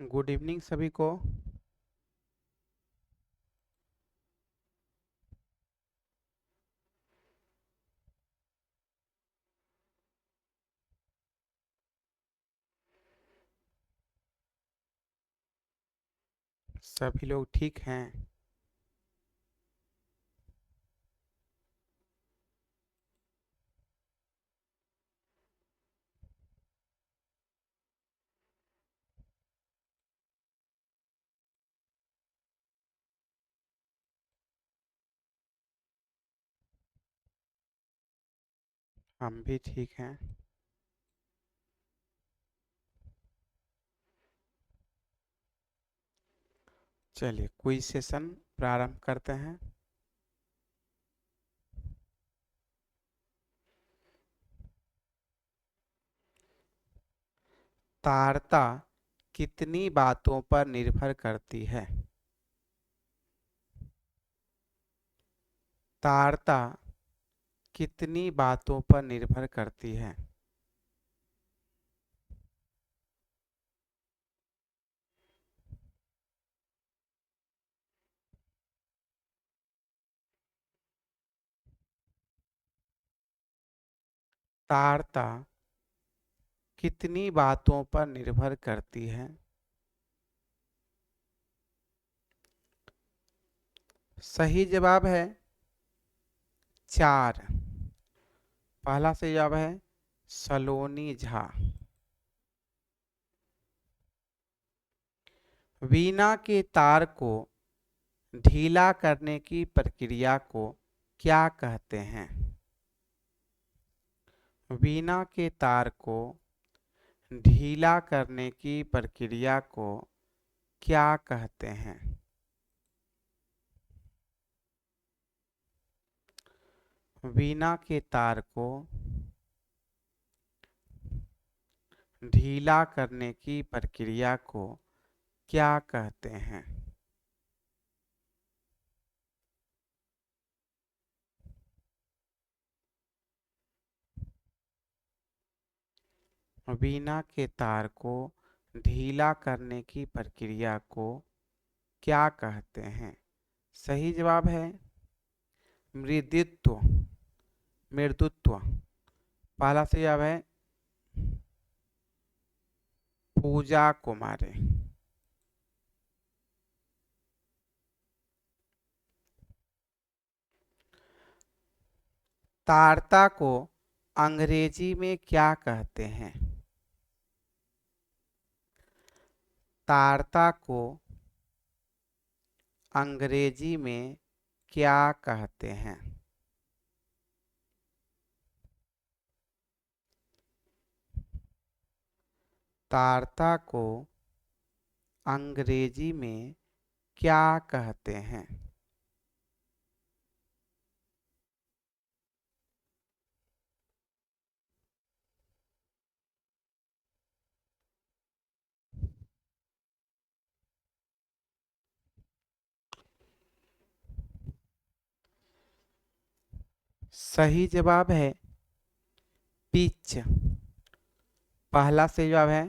Good evening सभी को। सभी लोग ठीक हैं? हम भी ठीक हैं। चलिए क्विज सेशन प्रारंभ करते हैं। तारता कितनी बातों पर निर्भर करती है? तारता कितनी बातों पर निर्भर करती है? तारता कितनी बातों पर निर्भर करती है? सही जवाब है 4। पहला सही जवाब है सलोनी झा। वीणा के तार को ढीला करने की प्रक्रिया को क्या कहते हैं? वीणा के तार को ढीला करने की प्रक्रिया को क्या कहते हैं? वीणा के तार को ढीला करने की प्रक्रिया को क्या कहते हैं? वीणा के तार को ढीला करने की प्रक्रिया को क्या कहते हैं? सही जवाब है मृदुत्व। मृदुत्व। पहला सही जवाब है पूजा कुमारी। तारता को अंग्रेजी में क्या कहते हैं? तारता को अंग्रेजी में क्या कहते हैं? तारता को अंग्रेजी में क्या कहते हैं? सही जवाब है पिच। पहला सही जवाब है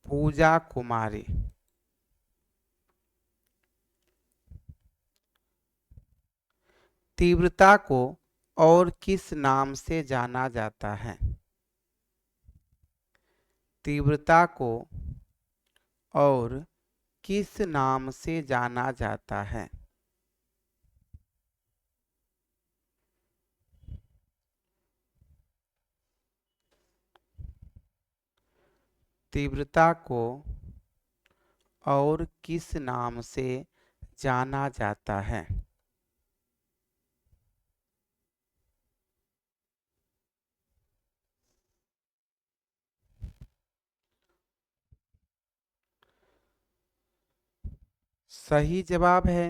पूजा कुमारी। तीव्रता को और किस नाम से जाना जाता है? तीव्रता को और किस नाम से जाना जाता है? तीव्रता को और किस नाम से जाना जाता है? सही जवाब है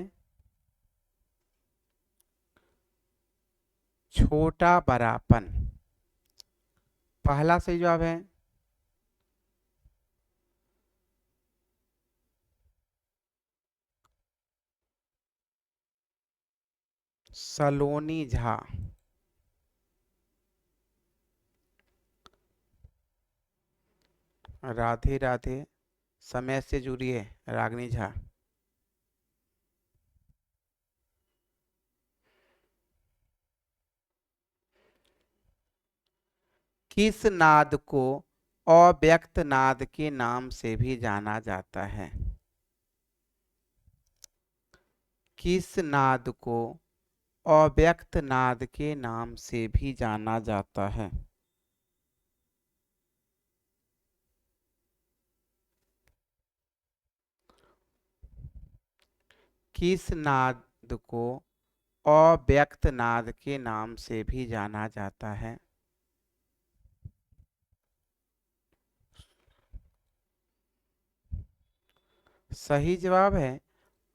छोटा बड़ापन। पहला सही जवाब है सलोनी झा। राधे राधे। समय से जुड़िए रागनी झा। किस नाद को अव्यक्त नाद के नाम से भी जाना जाता है? किस नाद को अव्यक्त नाद के नाम से भी जाना जाता है? किस नाद को अव्यक्त नाद के नाम से भी जाना जाता है? सही जवाब है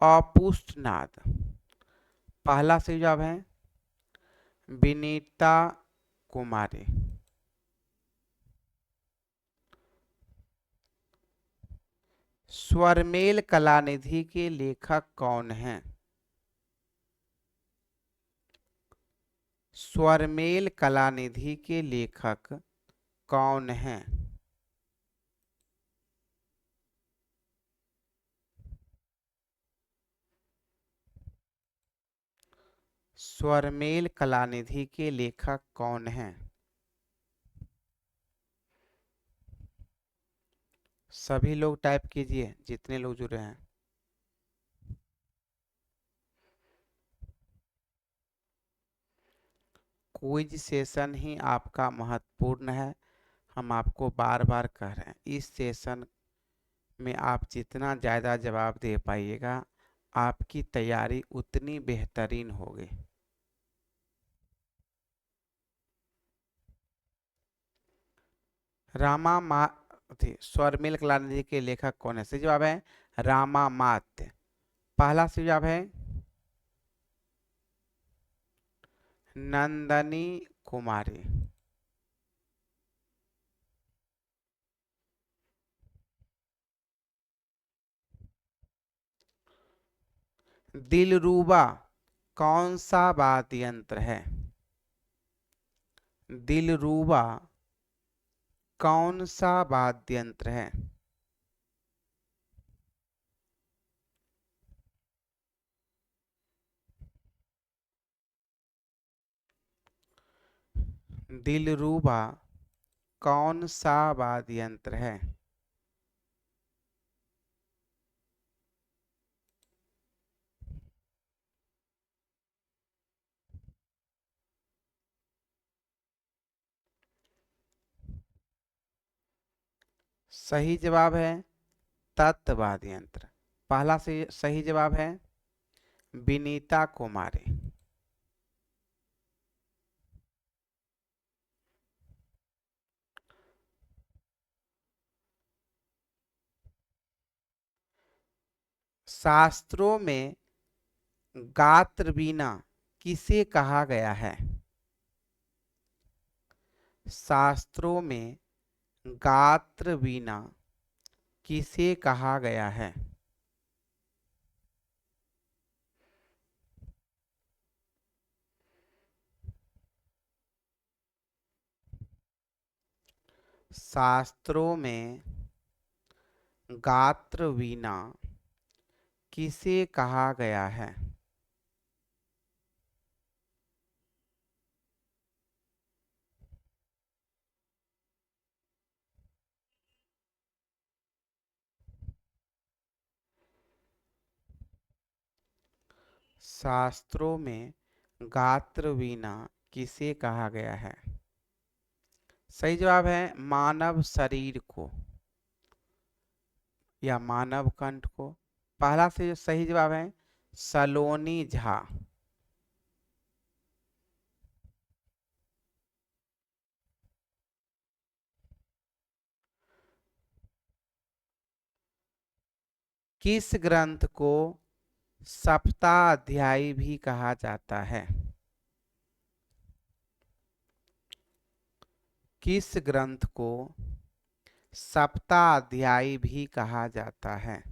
अपुष्ट नाद। पहला सही जवाब है विनीता कुमारी। स्वरमेल कलानिधि के लेखक कौन हैं? स्वरमेल कलानिधि के लेखक कौन हैं? स्वरमेल कलानिधि के लेखक कौन हैं? सभी लोग टाइप कीजिए जितने लोग जुड़े हैं। क्विज सेशन ही आपका महत्वपूर्ण है। हम आपको बार बार कह रहे हैं इस सेशन में आप जितना ज़्यादा जवाब दे पाइएगा आपकी तैयारी उतनी बेहतरीन होगी। रामा स्वरमेल कलानिधि के लेखक कौन है? सही जवाब है रामा मात्य। पहला सही जवाब है नंदनी कुमारी। दिलरुबा कौन सा वाद्य यंत्र है? दिलरुबा कौन सा वाद्य यंत्र है? दिलरुबा कौन सा वाद्य यंत्र है? सही जवाब है तत् वाद्य यंत्र। पहला सही जवाब है विनीता कुमारी। शास्त्रों में गात्र वीणा किसे कहा गया है? शास्त्रों में गात्र वीणा किसे कहा गया है? शास्त्रों में गात्र वीणा किसे कहा गया है? शास्त्रों में गात्र वीणा किसे कहा गया है? सही जवाब है मानव शरीर को या मानव कंठ को। पहला से सही जवाब है सलोनी झा। किस ग्रंथ को सप्ताध्यायी भी कहा जाता है? किस ग्रंथ को सप्ताध्यायी भी कहा जाता है?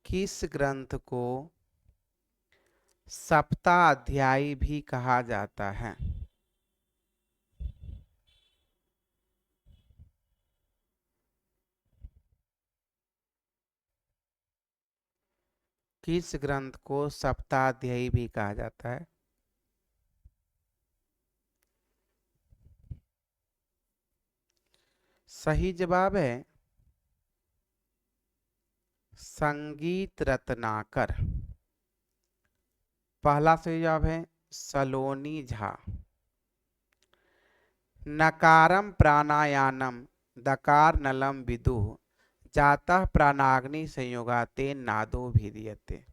किस ग्रंथ को सप्ताध्यायी भी कहा जाता है। किस ग्रंथ को सप्ताध्यायी भी कहा जाता है? सही जवाब है संगीत रत्नाकर। पहला सही जवाब है सलोनी झा। नकारम प्राणायानम दकार नलम विदुः जातः प्राणाग्नि संयोगाते नादो भिदीयते।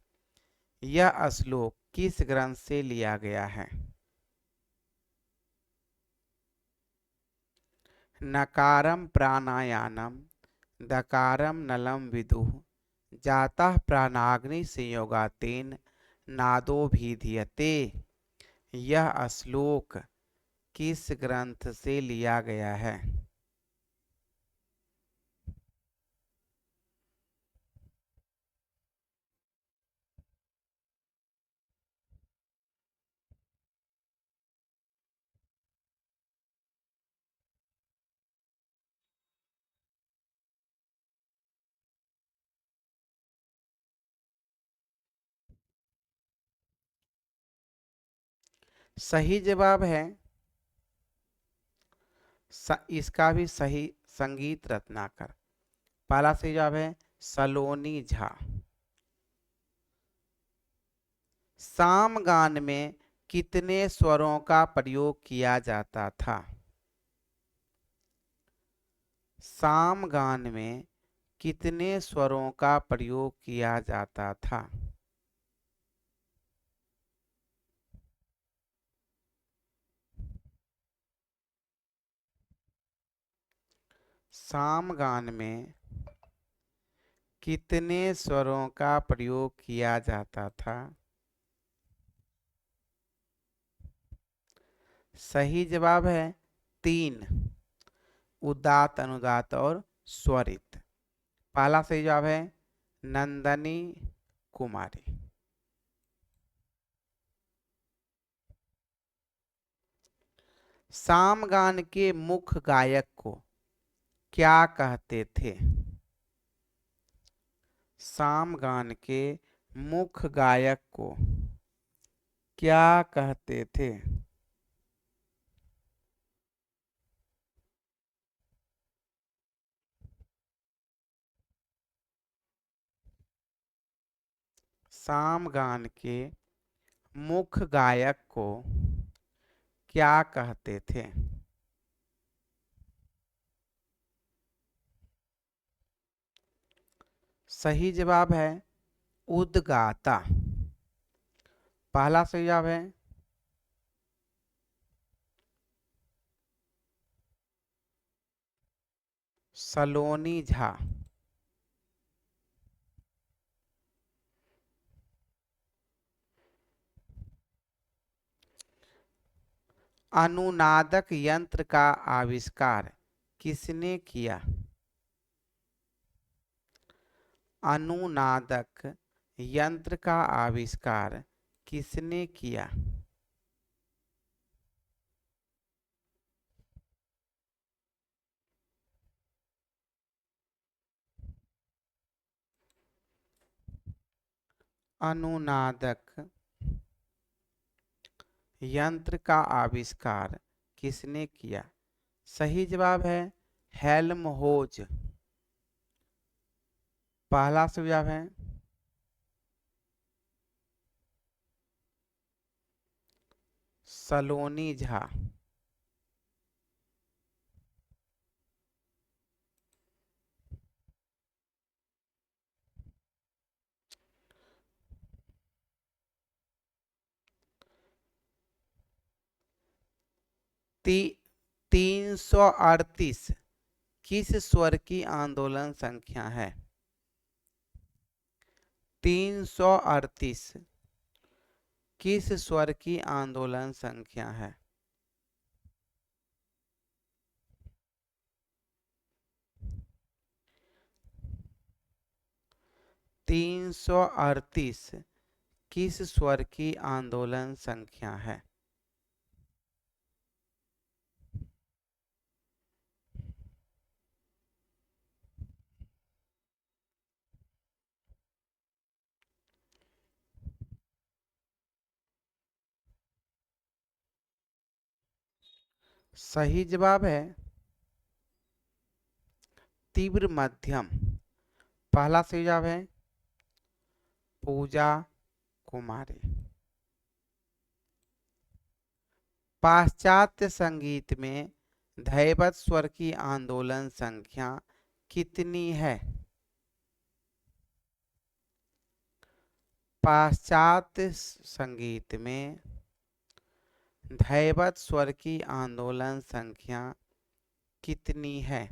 यह श्लोक किस ग्रंथ से लिया गया है? नकारम प्राणायानम दकारम नलम विदुः जातः प्राणाग्नि संयोगातेन नादो भिदीयते। यह श्लोक किस ग्रंथ से लिया गया है? सही जवाब है इसका भी सही संगीत रत्नाकर। पहला सही जवाब है सलोनी झा। सामगान में कितने स्वरों का प्रयोग किया जाता था? सामगान में कितने स्वरों का प्रयोग किया जाता था? सामगान में कितने स्वरों का प्रयोग किया जाता था? सही जवाब है 3, उदात अनुदात और स्वरित। पहला सही जवाब है नंदनी कुमारी। सामगान के मुख्य गायक को क्या कहते थे? सामगान के मुख्य गायक को क्या कहते थे? सामगान के मुख्य गायक को क्या कहते थे? सही जवाब है उद्गाता। पहला सही जवाब है सलोनी झा। अनुनादक यंत्र का आविष्कार किसने किया? अनुनादक यंत्र का आविष्कार किसने किया? अनुनादक यंत्र का आविष्कार किसने किया? सही जवाब है हेल्महोल्ट्ज। पहला सही जवाब है सलोनी झा। 338 किस स्वर की आंदोलन संख्या है? 338 किस स्वर की आंदोलन संख्या है? 338 किस स्वर की आंदोलन संख्या है? सही जवाब है तीव्र मध्यम। पहला सही जवाब है पूजा कुमारी। पाश्चात्य संगीत में दैवत स्वर की आंदोलन संख्या कितनी है? पाश्चात्य संगीत में दैवत स्वर की आंदोलन संख्या कितनी है?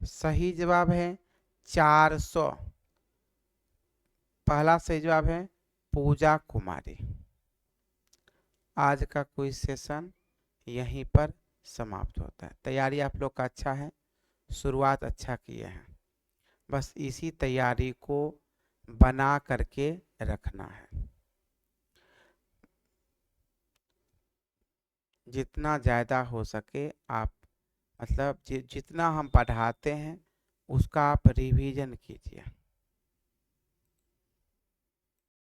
सही जवाब है 400। पहला सही जवाब है पूजा कुमारी। आज का क्विज सेशन यहीं पर समाप्त होता है। तैयारी आप लोग का अच्छा है, शुरुआत अच्छा किए हैं, बस इसी तैयारी को बना करके रखना है। जितना ज़्यादा हो सके आप मतलब जितना हम पढ़ाते हैं उसका आप रिवीजन कीजिए।